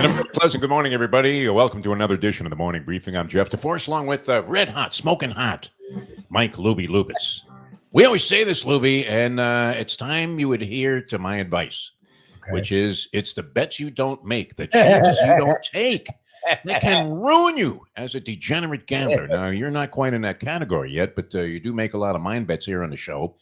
And a pleasant good morning, everybody. Welcome to another edition of the Morning Briefing. I'm Jeff DeForce, along with red hot, smoking hot, Mike Lubie Lubitz. We always say this, Lubie, and it's time you adhere to my advice, which is it's the bets you don't make, the chances you don't take that can ruin you as a degenerate gambler. Now, you're not quite in that category yet, but you do make a lot of mind bets here on the show.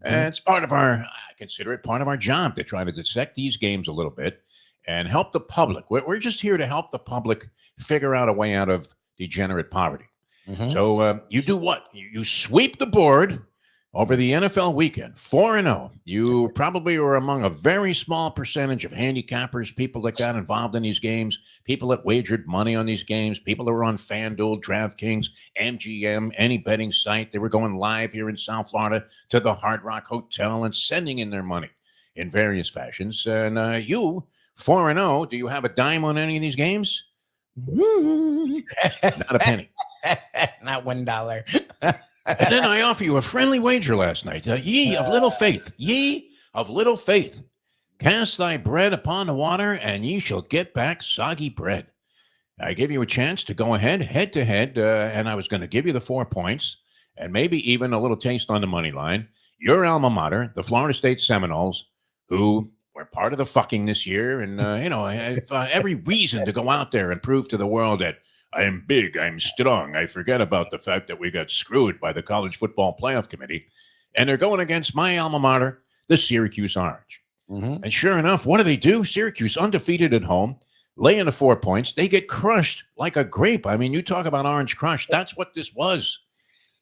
It's part of I consider it part of our job to try to dissect these games a little bit and help the public. We're just here to help the public figure out a way out of degenerate poverty. So you do what? You sweep the board over the NFL weekend, 4-0. You probably were among a very small percentage of handicappers, people that got involved in these games, people that wagered money on these games, people that were on FanDuel, DraftKings, MGM, any betting site. They were going live here in South Florida to the Hard Rock Hotel and sending in their money in various fashions. And you, 4-0, do you have a dime on any of these games? Not a penny. Not $1. And then I offer you a friendly wager last night. Ye of little faith, cast thy bread upon the water, and ye shall get back soggy bread. I give you a chance to go ahead, head to head, and I was going to give you the 4 points and maybe even a little taste on the money line. Your alma mater, the Florida State Seminoles, who were part of the fucking this year, and have every reason to go out there and prove to the world that I'm big, I'm strong. I forget about the fact that we got screwed by the College Football Playoff Committee. And they're going against my alma mater, the Syracuse Orange. And sure enough, what do? Syracuse undefeated at home, laying the 4 points. They get crushed like a grape. I mean, you talk about orange crush. That's what this was.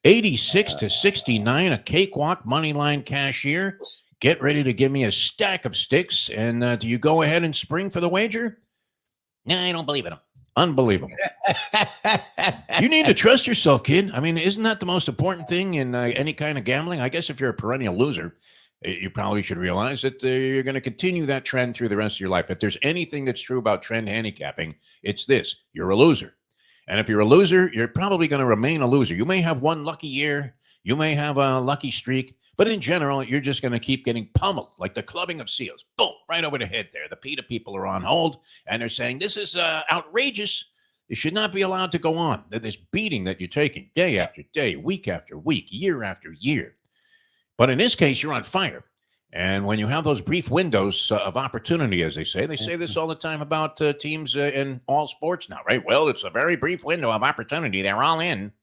86-69, a cakewalk money line cashier. Get ready to give me a stack of sticks. And do you go ahead and spring for the wager? No, I don't believe in them. Unbelievable. You need to trust yourself, kid. I mean, isn't that the most important thing in any kind of gambling? I guess if you're a perennial loser, you probably should realize that you're going to continue that trend through the rest of your life. If there's anything that's true about trend handicapping, it's this. You're a loser. And if you're a loser, you're probably going to remain a loser. You may have one lucky year. You may have a lucky streak. But in general, you're just going to keep getting pummeled like the clubbing of seals. Boom, right over the head there. The PETA people are on hold, and they're saying, this is outrageous. It should not be allowed to go on. This beating that you're taking day after day, week after week, year after year. But in this case, you're on fire. And when you have those brief windows of opportunity, as they say this all the time about teams in all sports now, right? Well, it's a very brief window of opportunity. They're all in.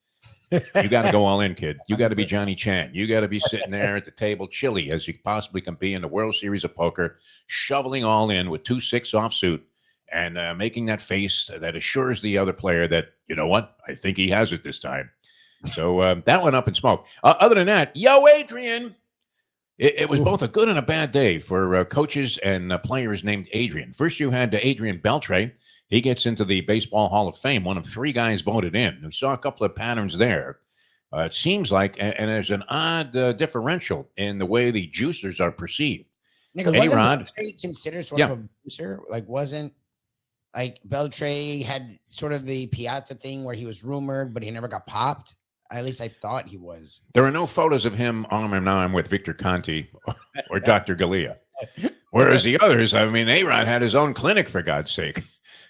You got to go all in, kid. You got to be Johnny Chan. You got to be sitting there at the table, chilly as you possibly can be in the World Series of Poker, shoveling all in with 2-6 offsuit and making that face that assures the other player that, you know what, I think he has it this time. So that went up in smoke. Other than that, yo, Adrian. It was both a good and a bad day for coaches and players named Adrian. First, you had Adrian Beltre. He gets into the Baseball Hall of Fame, one of 3 guys voted in. We saw a couple of patterns there. It seems like, and there's an odd differential in the way the juicers are perceived. Wasn't Beltre considered sort of a juicer? Wasn't Beltre had sort of the Piazza thing where he was rumored, but he never got popped? At least I thought he was. There are no photos of him arm in arm with Victor Conti or Dr. Galea. Whereas the others, I mean, A-Rod had his own clinic, for God's sake.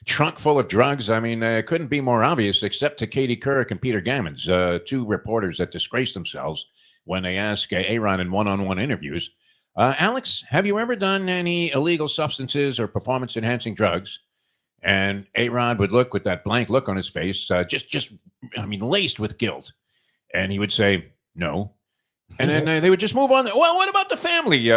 Trunk full of drugs. I mean, it couldn't be more obvious except to Katie Couric and Peter Gammons, 2 reporters that disgraced themselves when they asked A-Rod in one-on-one interviews, Alex, have you ever done any illegal substances or performance-enhancing drugs? And A-Rod would look with that blank look on his face, laced with guilt. And he would say, no. And then they would just move on. Well, what about the family?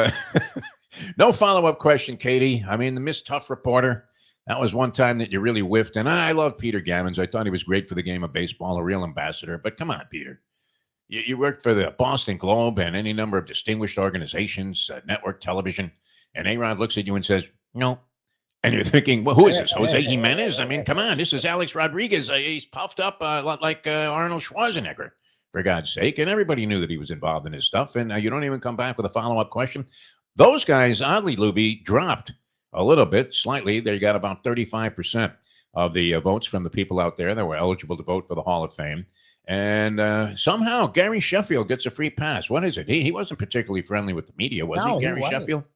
No follow-up question, Katie. I mean, the Miss Tough reporter. That was one time that you really whiffed. And I love Peter Gammons. I thought he was great for the game of baseball, a real ambassador. But come on, Peter. You worked for the Boston Globe and any number of distinguished organizations, network television. And A-Rod looks at you and says, no. And you're thinking, well, who is this? Jose Jimenez? I mean, come on. This is Alex Rodriguez. He's puffed up like Arnold Schwarzenegger, for God's sake. And everybody knew that he was involved in his stuff. And you don't even come back with a follow-up question. Those guys, oddly, Lubie, dropped a little bit, slightly. They got about 35% of the votes from the people out there that were eligible to vote for the Hall of Fame. And somehow Gary Sheffield gets a free pass. What is it? He wasn't particularly friendly with the media, was he, Gary Sheffield?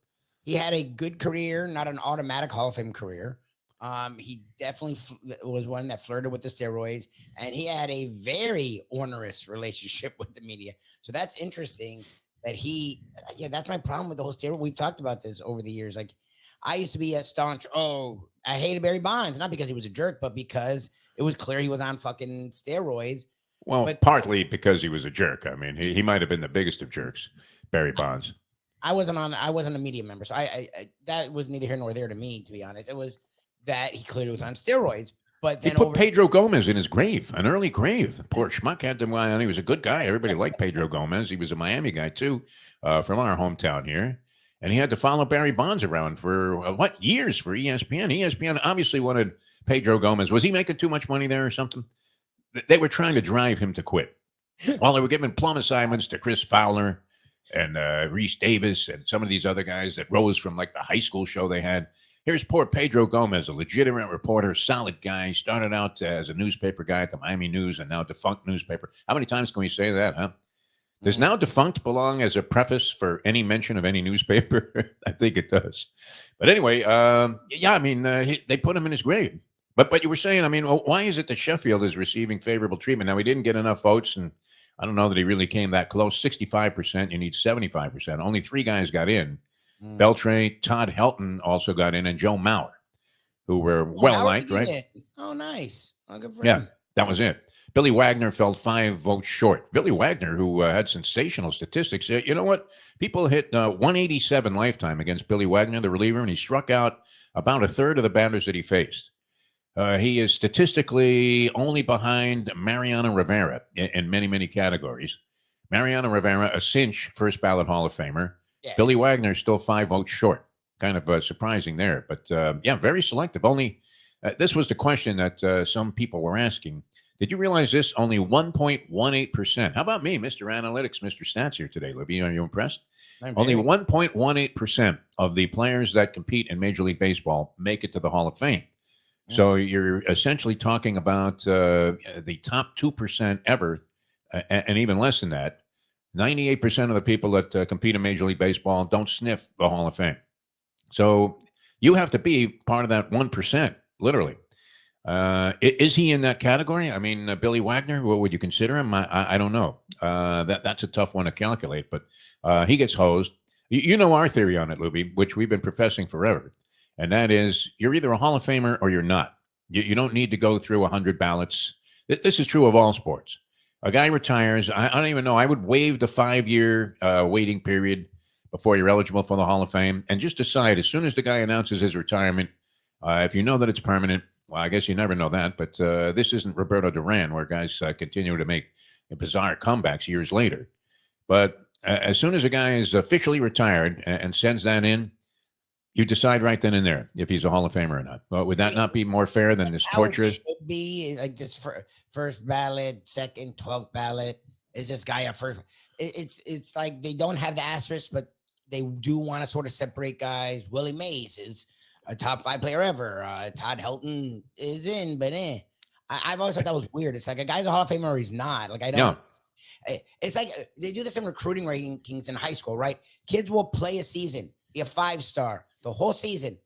He had a good career, not an automatic Hall of Fame career. He definitely was one that flirted with the steroids, and he had a very onerous relationship with the media. So that's interesting that that's my problem with the whole steroid. We've talked about this over the years. Like, I used to be a staunch, I hated Barry Bonds, not because he was a jerk, but because it was clear he was on fucking steroids. Well, But partly because he was a jerk. I mean, he might have been the biggest of jerks, Barry Bonds. I wasn't a media member, so I that was neither here nor there to me, to be honest. It was that he clearly was on steroids. But then he put Pedro Gomez in his grave, an early grave. Poor schmuck had to. And he was a good guy. Everybody liked Pedro Gomez. He was a Miami guy too, from our hometown here. And he had to follow Barry Bonds around for years for ESPN. ESPN obviously wanted Pedro Gomez. Was he making too much money there or something? They were trying to drive him to quit. While they were giving plum assignments to Chris Fowler and Reese Davis and some of these other guys that rose from like the high school show they had. Here's poor Pedro Gomez, a legitimate reporter, solid guy. Started out as a newspaper guy at the Miami News and now defunct newspaper. How many times can we say that, huh? Does now defunct belong as a preface for any mention of any newspaper? I think it does. But anyway, they put him in his grave. But you were saying, why is it that Sheffield is receiving favorable treatment? Now, he didn't get enough votes, and I don't know that he really came that close. 65%, you need 75%. Only 3 guys got in. Beltray, Todd Helton also got in, and Joe Mauer, who were well-liked, right? Oh, nice. Oh, good for him. Yeah, that was it. Billy Wagner fell 5 votes short. Billy Wagner, who had sensational statistics. You know what? People hit 187 lifetime against Billy Wagner, the reliever, and he struck out about a third of the batters that he faced. He is statistically only behind Mariano Rivera in many, many categories. Mariano Rivera, a cinch first ballot Hall of Famer. Yeah. Billy Wagner still 5 votes short. Kind of surprising there. But, very selective. Only this was the question that some people were asking. Did you realize this? Only 1.18%. How about me, Mr. Analytics, Mr. Stats here today, Lubie? Are you impressed? Only 1.18% of the players that compete in Major League Baseball make it to the Hall of Fame. So you're essentially talking about the top 2% ever, and even less than that. 98% of the people that compete in Major League Baseball don't sniff the Hall of Fame. So you have to be part of that 1%, literally. Is he in that category? Billy Wagner, what would you consider him? I don't know. That's a tough one to calculate, but he gets hosed. You know our theory on it, Lubie, which we've been professing forever. And that is, you're either a Hall of Famer or you're not. You don't need to go through 100 ballots. This is true of all sports. A guy retires. I don't even know. I would waive the 5-year waiting period before you're eligible for the Hall of Fame and just decide as soon as the guy announces his retirement, if you know that it's permanent, well, I guess you never know that, but this isn't Roberto Duran where guys continue to make bizarre comebacks years later. But as soon as a guy is officially retired and sends that in, you decide right then and there if he's a Hall of Famer or not. Well, would that not be more fair than this torture? It should be like this first ballot, second, 12th ballot. Is this guy a first? It's like they don't have the asterisk, but they do want to sort of separate guys. Willie Mays is a top 5 player ever. Todd Helton is in, but I've always thought that was weird. It's like a guy's a Hall of Famer or he's not. Like I don't. Yeah. It's like they do this in recruiting rankings in high school, right? Kids will play a season, be a 5-star. The whole season.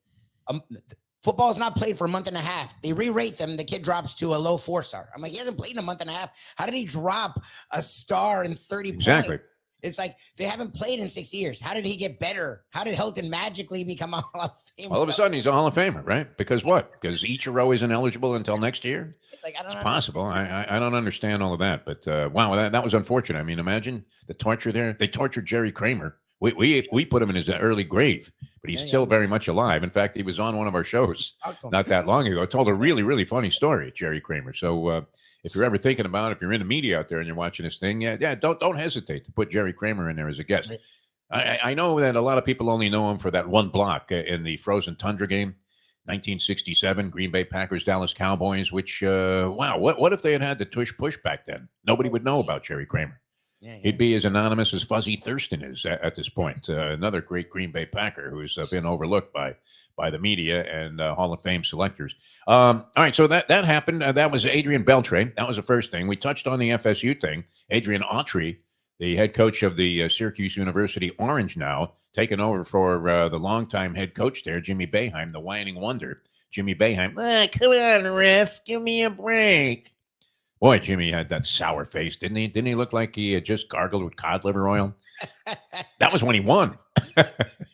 Football is not played for a month and a half. They re-rate them. The kid drops to a low 4-star. I'm like, he hasn't played in a month and a half. How did he drop a star in 30 exactly. points? It's like they haven't played in 6 years. How did he get better? How did Hilton magically become a Hall of Famer? All of a sudden, he's a Hall of Famer, right? Because what? Because Ichiro isn't eligible until next year? Like, it's possible. I don't understand all of that. But, wow, that was unfortunate. Imagine the torture there. They tortured Jerry Kramer. We put him in his early grave, but he's still very much alive. In fact, he was on one of our shows not that long ago. Told a really, really funny story, Jerry Kramer. So if you're ever thinking about it, if you're in the media out there and you're watching this thing, don't hesitate to put Jerry Kramer in there as a guest. I know that a lot of people only know him for that one block in the Frozen Tundra game, 1967, Green Bay Packers, Dallas Cowboys, which, wow, what if they had the tush push back then? Nobody would know about Jerry Kramer. He'd be as anonymous as Fuzzy Thurston is at this point. Another great Green Bay Packer who's been overlooked by the media and Hall of Fame selectors. All right, so that happened. That was Adrian Beltre. That was the first thing. We touched on the FSU thing. Adrian Autry, the head coach of the Syracuse University Orange now, taken over for the longtime head coach there, Jimmy Boeheim, the whining wonder. Jimmy Boeheim. Come on, ref, give me a break. Boy, Jimmy had that sour face, didn't he? Didn't he look like he had just gargled with cod liver oil? That was when he won. I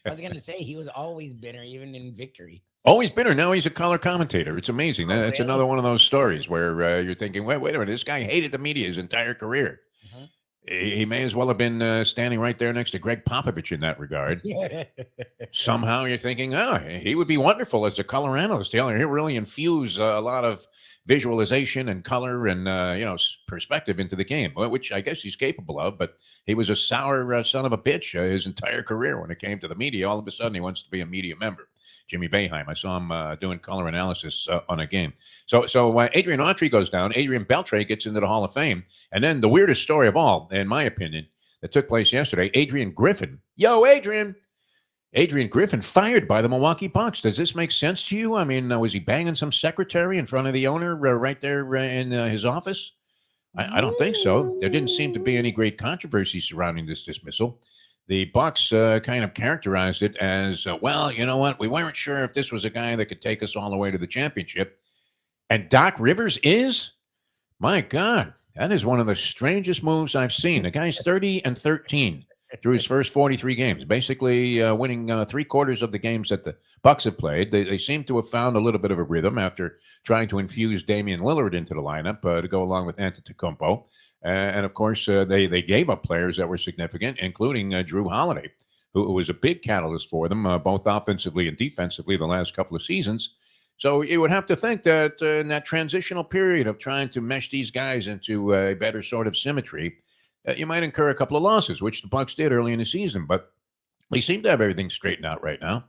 was going to say, he was always bitter, even in victory. Always bitter. Now he's a color commentator. It's amazing. Oh, That's really? another one of those stories where you're thinking, wait a minute, this guy hated the media his entire career. Mhm. He may as well have been standing right there next to Greg Popovich in that regard. Somehow you're thinking, oh, he would be wonderful as a color analyst. He'll really infuse a lot of visualization and color and perspective into the game, which I guess he's capable of. But he was a sour son of a bitch his entire career when it came to the media. All of a sudden, he wants to be a media member. Jimmy Boeheim. I saw him doing color analysis on a game. So Adrian Autry goes down. Adrian Beltre gets into the Hall of Fame. And then the weirdest story of all, in my opinion, that took place yesterday, Adrian Griffin. Yo, Adrian. Adrian Griffin fired by the Milwaukee Bucks. Does this make sense to you? I mean, was he banging some secretary in front of the owner right there in his office? I don't think so. There didn't seem to be any great controversy surrounding this dismissal. The Bucks kind of characterized it as, well, you know what? We weren't sure if this was a guy that could take us all the way to the championship. And Doc Rivers is? My God, that is one of the strangest moves I've seen. The guy's 30-13 through his first 43 games, basically winning 3/4 of the games that the Bucks have played. They seem to have found a little bit of a rhythm after trying to infuse Damian Lillard into the lineup to go along with Antetokounmpo. And of course, they gave up players that were significant, including Drew Holiday, who was a big catalyst for them, both offensively and defensively, the last couple of seasons. So you would have to think that in that transitional period of trying to mesh these guys into a better sort of symmetry, you might incur a couple of losses, which the Bucks did early in the season. But they seem to have everything straightened out right now.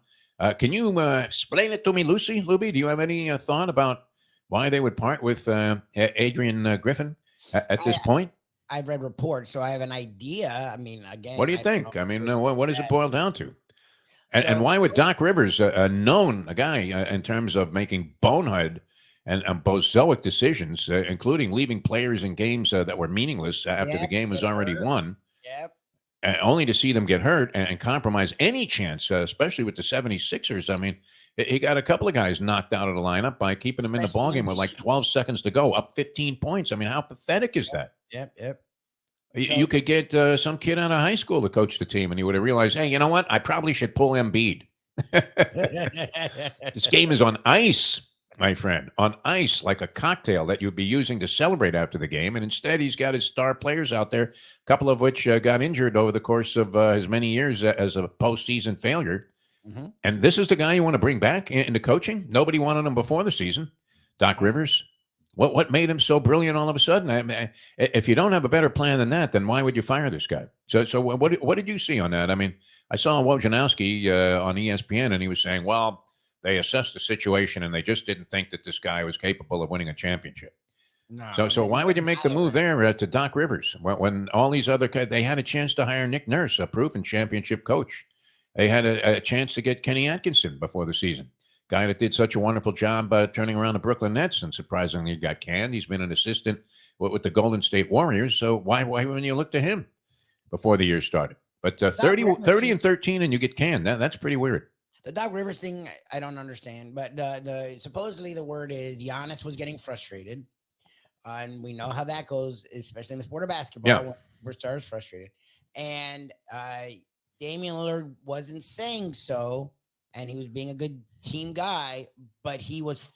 Can you explain it to me, Lubie? Do you have any thought about why they would part with Adrian Griffin at this point? I've read reports, so I have an idea. I mean, again, what do you think? I mean, what does it boil down to? And, So- and why would Doc Rivers, a guy in terms of making bonehead and bozoic decisions, including leaving players in games that were meaningless after the game was already won, Yep. only to see them get hurt and compromise any chance, especially with the 76ers. I mean, he got a couple of guys knocked out of the lineup by keeping them in the ballgame with like 12 seconds to go, up 15 points. I mean, how pathetic is that? Yep. You could get some kid out of high school to coach the team, and he would have realized, hey, you know what? I probably should pull Embiid. This game is on ice, my friend, on ice, like a cocktail that you'd be using to celebrate after the game. And instead, he's got his star players out there, a couple of which got injured over the course of his many years as a postseason failure. Mm-hmm. And this is the guy you want to bring back into coaching? Nobody wanted him before the season. Doc Rivers. What made him so brilliant all of a sudden? I mean, if you don't have a better plan than that, then why would you fire this guy? So what did you see on that? I mean, I saw Wojnarowski on ESPN, and he was saying, well, they assessed the situation, and they just didn't think that this guy was capable of winning a championship. No, so why would you make the move there to Doc Rivers when all these other guys, they had a chance to hire Nick Nurse, a proven championship coach. They had a chance to get Kenny Atkinson before the season. Guy that did such a wonderful job turning around the Brooklyn Nets, and surprisingly got canned. He's been an assistant with the Golden State Warriors. So why wouldn't you look to him before the year started? But 30-13 and you get canned. That's pretty weird. The Doc Rivers thing, I don't understand. But the supposedly the word is Giannis was getting frustrated. And we know how that goes, especially in the sport of basketball, when superstar is frustrated. And Damian Lillard wasn't saying so, and he was being a good team guy, but he was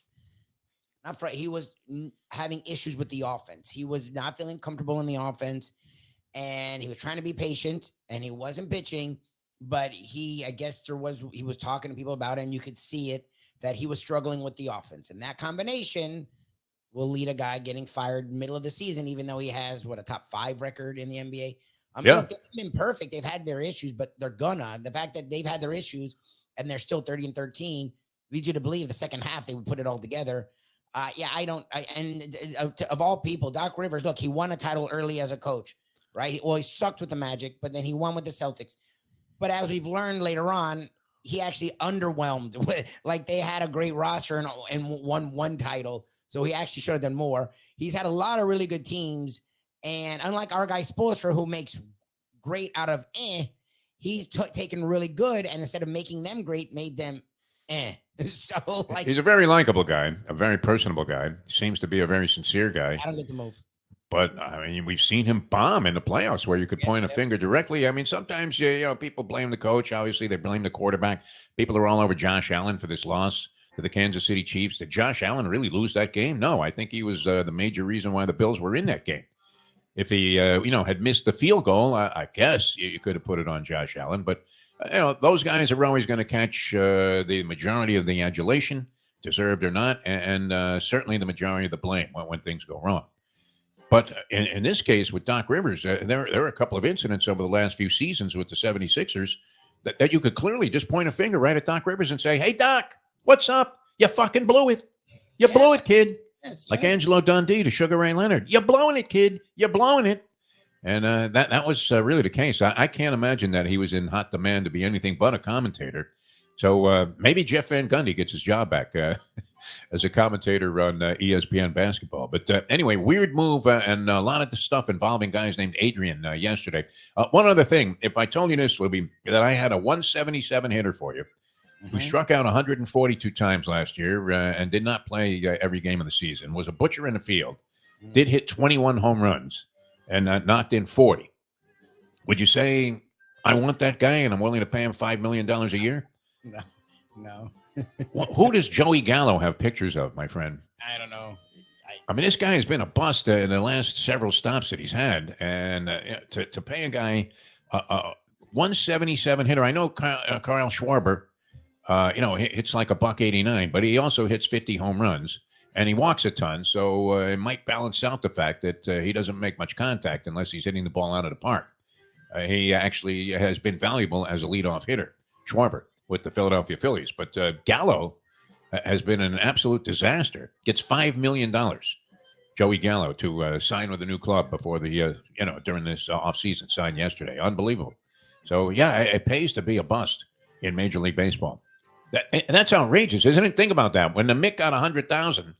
he was having issues with the offense. He was not feeling comfortable in the offense, and he was trying to be patient, and he wasn't bitching, but I guess he was talking to people about it, and you could see it that he was struggling with the offense, and that combination will lead a guy getting fired middle of the season, even though he has a top 5 record in the NBA. Look, they've been perfect. They've had their issues, but the fact that they've had their issues and they're still 30-13 leads you to believe the second half they would put it all together. Of all people, Doc Rivers, look, he won a title early as a coach, right? Well, he sucked with the Magic, but then he won with the Celtics. But as we've learned later on, he actually underwhelmed with, like, they had a great roster and won one title. So he actually should have done more. He's had a lot of really good teams. And unlike our guy Spoelstra, who makes great out of he's taken really good, and instead of making them great, made them So, like, He's a very likable guy, a very personable guy. Seems to be a very sincere guy. I don't get the move. But I mean, we've seen him bomb in the playoffs where you could point a finger directly. I mean, sometimes people blame the coach. Obviously, they blame the quarterback. People are all over Josh Allen for this loss to the Kansas City Chiefs. Did Josh Allen really lose that game? No, I think he was the major reason why the Bills were in that game. If he, had missed the field goal, I guess you could have put it on Josh Allen. But those guys are always going to catch the majority of the adulation, deserved or not, and certainly the majority of the blame when things go wrong. But in this case with Doc Rivers, there are a couple of incidents over the last few seasons with the 76ers that you could clearly just point a finger right at Doc Rivers and say, hey, Doc, what's up? You fucking blew it. You blew it, kid. Yes, Like Angelo Dundee to Sugar Ray Leonard. You're blowing it, kid. You're blowing it. And that was really the case. I can't imagine that he was in hot demand to be anything but a commentator. So maybe Jeff Van Gundy gets his job back as a commentator on ESPN basketball. But anyway, weird move and a lot of the stuff involving guys named Adrian yesterday. One other thing, if I told you this, Lubie, that I had a 177 hitter for you who struck out 142 times last year and did not play every game of the season, was a butcher in the field, did hit 21 home runs and knocked in 40. Would you say, I want that guy and I'm willing to pay him $5 million a year? No. Who does Joey Gallo have pictures of, my friend? I don't know. I mean, this guy has been a bust in the last several stops that he's had. And to pay a guy 177 hitter, I know Kyle Schwarber, hits like $189, but he also hits 50 home runs and he walks a ton. So it might balance out the fact that he doesn't make much contact unless he's hitting the ball out of the park. He actually has been valuable as a leadoff hitter, Schwarber, with the Philadelphia Phillies. But Gallo has been an absolute disaster. Gets $5 million, Joey Gallo, to sign with a new club before the, during this offseason, signed yesterday. Unbelievable. So, yeah, it pays to be a bust in Major League Baseball. That's outrageous, isn't it? Think about that. When the Mick got $100,000,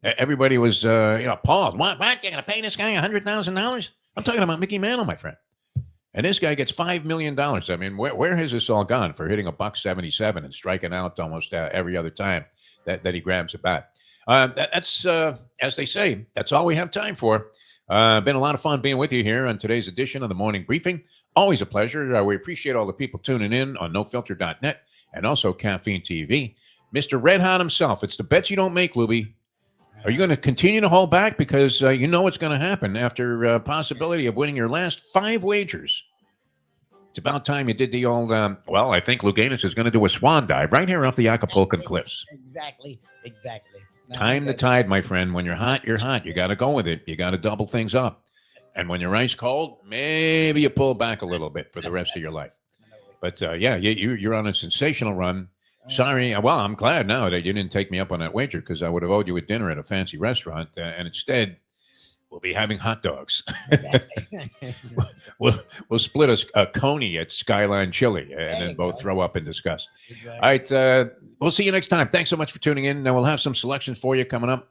everybody was, appalled. What? You're going to pay this guy $100,000? I'm talking about Mickey Mantle, my friend. And this guy gets $5 million. I mean, where has this all gone for hitting $177 and striking out almost every other time that he grabs a bat? That's, as they say, that's all we have time for. Been a lot of fun being with you here on today's edition of the Morning Briefing. Always a pleasure. We appreciate all the people tuning in on nofilter.net and also Caffeine TV. Mr. Red Hot himself. It's the bets you don't make, Lubie. Are you going to continue to hold back? Because you know what's going to happen after possibility of winning your last 5 wagers. It's about time you did the old, I think Luganis is going to do a swan dive right here off the Acapulcan cliffs. Exactly. No, Time the tide, my friend. When you're hot, you're hot. You got to go with it. You got to double things up. And when you're ice cold, maybe you pull back a little bit for the rest of your life. But, you're on a sensational run. Sorry. Well, I'm glad now that you didn't take me up on that wager because I would have owed you a dinner at a fancy restaurant. And instead, we'll be having hot dogs. Exactly. we'll split a coney at Skyline Chili and then both throw up in disgust. Exactly. All right. We'll see you next time. Thanks so much for tuning in. Now we'll have some selections for you coming up.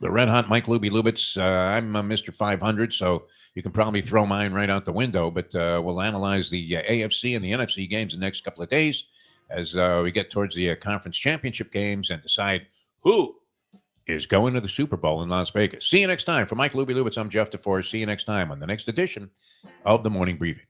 The Red Hot Mike Lubie Lubitz. I'm Mr. 500, so you can probably throw mine right out the window. But we'll analyze the AFC and the NFC games the next couple of days as we get towards the conference championship games and decide who is going to the Super Bowl in Las Vegas. See you next time. For Mike Lubie Lubitz, I'm Jeff DeForest. See you next time on the next edition of the Morning Briefing.